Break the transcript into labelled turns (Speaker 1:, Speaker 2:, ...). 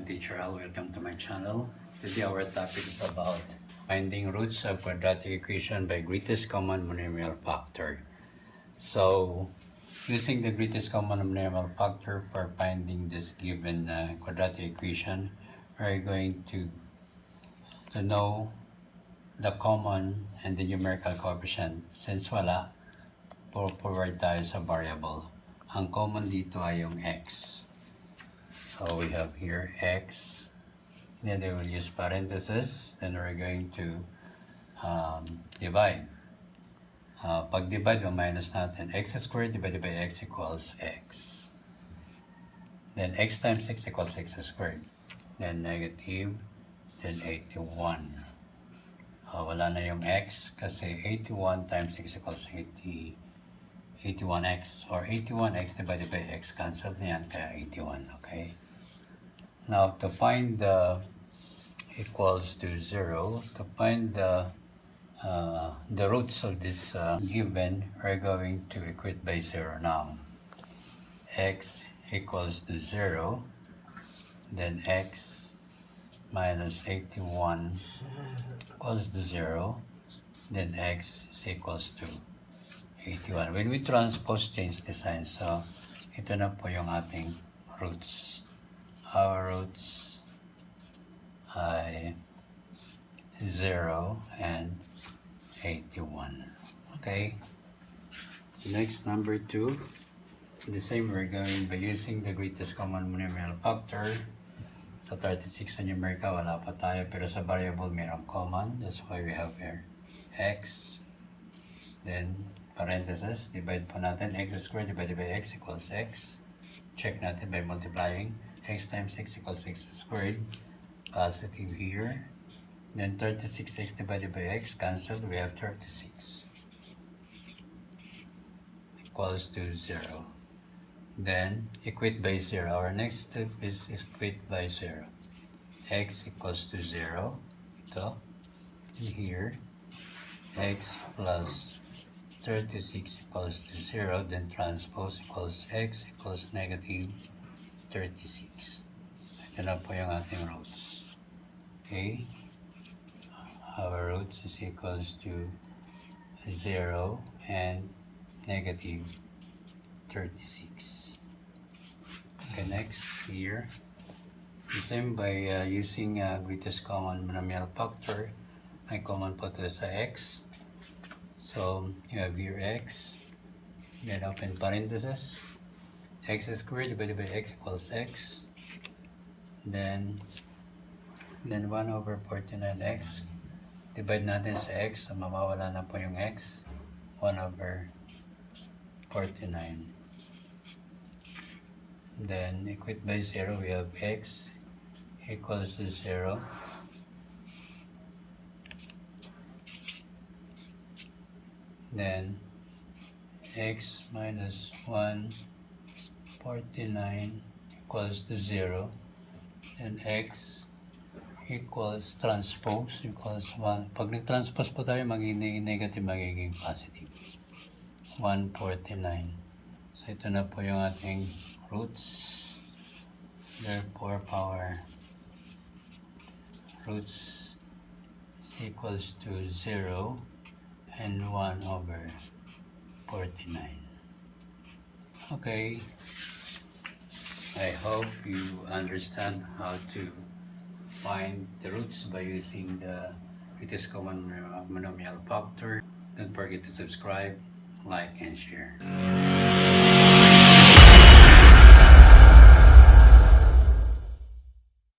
Speaker 1: I'm Teacher Al. Welcome to my channel. Today our topic is about finding roots of quadratic equation by greatest common monomial factor. So, using the greatest common monomial factor for finding this given quadratic equation, we're going to know the common and the numerical coefficient. Since wala, forward tayo sa variable. Ang common dito ay yung x. So we have here x, then they will use parentheses, then we're going to divide. Pag divide, minus natin, x squared divided by x equals x. Then x times x equals x squared. Then negative, then 81. Wala na yung x kasi 81 times x equals 81x, or 81x divided by x, cancelled na yan, kaya 81, okay? Now, to find the equals to 0, to find the roots of this given, we're going to equate by 0 now. X equals to 0, then x minus 81 equals to 0, then x is equals to 81. When we transpose, change the sign. So, ito na po yung ating roots. Our roots ay 0 and 81. Okay. Next, number 2. The same, we're going by using the greatest common monomial factor. Sa 36 sa numerical, wala pa tayo. Pero sa variable, mayroong common. That's why we have here x. Then, parentheses, divide po natin. X squared divided by x equals x. Check natin by multiplying. X times x equals x squared, positive here. Then 36x divided by x, cancelled, we have 36 equals to 0. Then equate by 0. Our next step is equate by 0. X equals to 0. Ito. And here, x plus 36 equals to 0. Then transpose equals x equals negative 36. Ito na po yung ating roots. Okay? Our roots is equals to 0 and negative 36. Okay, next here. The same by using greatest common monomial factor. May common po to sa x. So, you have here x. Then open parentheses. X squared divided by x equals x. Then 1 over 49x. Divide natin sa x, so mawawala na po yung x. 1 over 49. Then equate by 0, we have x equals to 0. Then x minus 149 equals to 0. And x equals transpose equals 1. Pag nag-transpose po tayo, magiging negative, magiging positive. 149. So ito na po yung ating roots. Therefore, our roots is equals to 0 and 1 over 49. Okay. I hope you understand how to find the roots by using the greatest common monomial factor. Don't forget to subscribe, like, and share.